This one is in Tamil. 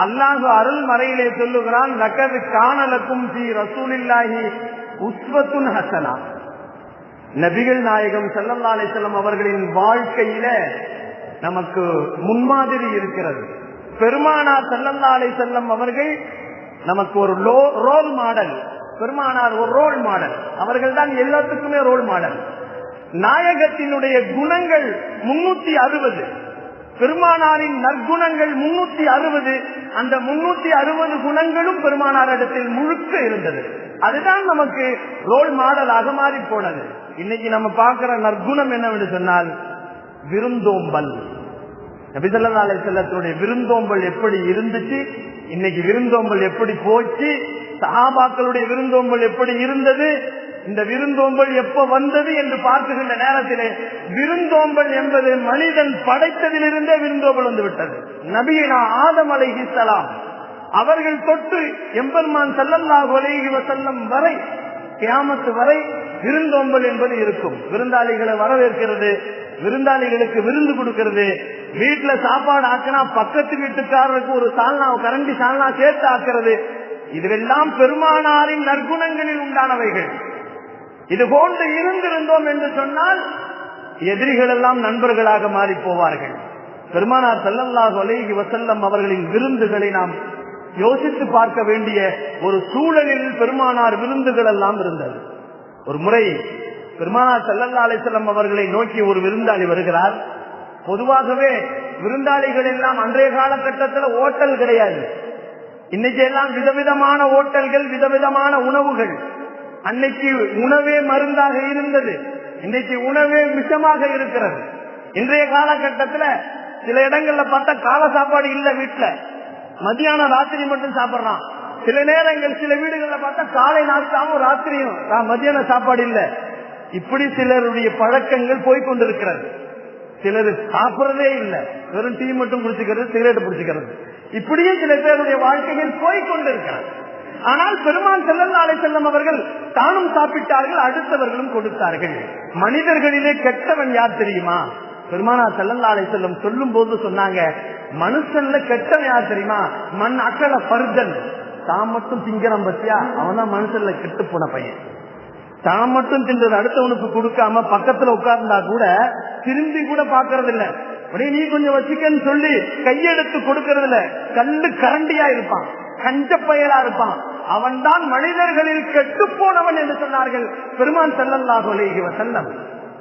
அல்லாஹ் அருள் மறையிலே சொல்லுகிறான், லகத் கான லக்கும் ஃபீ ரசூலில்லாஹி உஸ்வத்துன் ஹஸனா. நபிகள் நாயகம் ஸல்லல்லாஹு அலைஹி வஸல்லம் அவர்களின் வாழ்க்கையில நமக்கு முன்மாதிரி இருக்கிறது. பெருமானார் ஸல்லல்லாஹு அலைஹி வஸல்லம் அவர்கள் நமக்கு ஒரு ரோல் மாடல். பெருமானார் ஒரு ரோல் மாடல், அவர்கள் தான் எல்லாத்துக்குமே ரோல் மாடல். நாயகத்தினுடைய குணங்கள் 360, பெருமானாரின் நற்குணங்கள் 360. அந்த 360 குணங்களும் பெருமானார் இடத்தில் முழுக்க இருந்தது. அதுதான் நமக்கு ரோல் மாடலாக மாறி போனது. இன்னைக்கு நம்ம பார்க்கிற நற்குணம் என்னவென்று சொன்னால் விருந்தோம்பல். நபி ஸல்லல்லாஹு அலைஹி வஸல்லத்துடைய விருந்தோம்பல் எப்படி இருந்துச்சு, இன்னைக்கு விருந்தோம்பல் எப்படி போச்சு, சஹாபாக்களுடைய விருந்தோம்பல் எப்படி இருந்தது, இந்த விருந்தோம்பல் எப்ப வந்தது என்று பார்க்குகின்ற நேரத்திலே விருந்தோம்பல் என்பது மனிதன் படைத்ததிலிருந்தே விருந்தோம்பல் வந்து விட்டது. நபியினா ஆதம் அலைஹிஸ்ஸலாம் அவர்கள் தொட்டு எம்பெருமான் ஸல்லல்லாஹு அலைஹி வஸல்லம் வரை கியாமத் வரை விருந்தோம்பல் என்பது இருக்கும். விருந்தாளிகளை வரவேற்கிறது, விருந்தாளிகளுக்கு விருந்து கொடுக்கிறது, வீட்டுல சாப்பாடு ஆக்கினா பக்கத்து வீட்டுக்காரருக்கு ஒரு சால்னா, கரண்டி சால்னா சேர்த்து ஆக்கிறது. இதுவெல்லாம் பெருமானாரின் நற்குணங்களில் உண்டானவைகள். இது போன்று இருந்திருந்தோம் என்று சொன்னால் எதிரிகள் எல்லாம் நண்பர்களாக மாறி போவார்கள். பெருமானார் ஸல்லல்லாஹு அலைஹி வஸல்லம் அவர்களின் விருந்துகளை நாம் யோசித்து பார்க்க வேண்டிய ஒரு சூழலில் பெருமானார் விருந்துகள் எல்லாம் இருந்தது. ஒரு முறை பெருமானார் ஸல்லல்லாஹு அலைஹி வஸல்லம் அவர்களை நோக்கி ஒரு விருந்தாளி வருகிறார். பொதுவாகவே விருந்தாளிகள் எல்லாம் அன்றைய காலகட்டத்தில் ஓட்டல் கிடையாது. இன்னைக்கு எல்லாம் விதவிதமான ஓட்டல்கள், விதவிதமான உணவுகள். அன்னைக்கு உணவே மருந்தாக இருந்தது, இன்னைக்கு உணவே விஷமாக இருக்கிறது. இன்றைய காலகட்டத்தில் சில இடங்கள்ல பார்த்தா கால சாப்பாடு இல்ல, வீட்டுல மத்தியானம் ராத்திரி மட்டும் சாப்பிடுறான். சில நேரங்கள் சில வீடுகள்ல பார்த்தா காலை நாட்டாவும் ராத்திரியும் மத்தியான சாப்பாடு இல்ல. இப்படி சிலருடைய பழக்கங்கள் போய்கொண்டிருக்கிறது. சிலர் சாப்பிடறதே இல்லை, வெறும் டீ மட்டும் குடிச்சுக்கிறது, சிகரெட் பிடிச்சுக்கிறது. இப்படியே சில பேருடைய வாழ்க்கைகள் போய்கொண்டிருக்கிறது. ஆனால் பெருமான் ஸல்லல்லாஹு அலைஹி வஸல்லம் அவர்கள் தானும் சாப்பிட்டார்கள், அடுத்தவர்களும் கொடுத்தார்கள். மனிதர்களிலே கெட்டவன் யார் தெரியுமா? பெருமானார் ஸல்லல்லாஹு அலைஹி வஸல்லம் சொல்லும் போது சொன்னாங்க, மனுஷன்ல கெட்டவன் யார் தெரியுமா? மன் அக்கல ஃபர்தன், தான் மட்டும் திங்கிறான் பத்தியா, அவன் தான் மனுஷன்ல கெட்டு போன பையன். தான் மட்டும் தின்றது அடுத்தவனுக்கு கொடுக்காம பக்கத்துல உட்கார்ந்தா கூட திரும்பி கூட பாக்குறது இல்ல, அப்படியே நீ கொஞ்சம் வச்சுக்கன்னு சொல்லி கையெடுத்து கொடுக்கறது இல்ல. கல்லு கரண்டியா இருப்பான், கஞ்ச பயலா இருப்பான், அவன் தான் மனிதர்களில் கெட்டு போனவன் என்று சொன்னார்கள் பெருமான் ஸல்லல்லாஹு அலைஹி வஸல்லம்.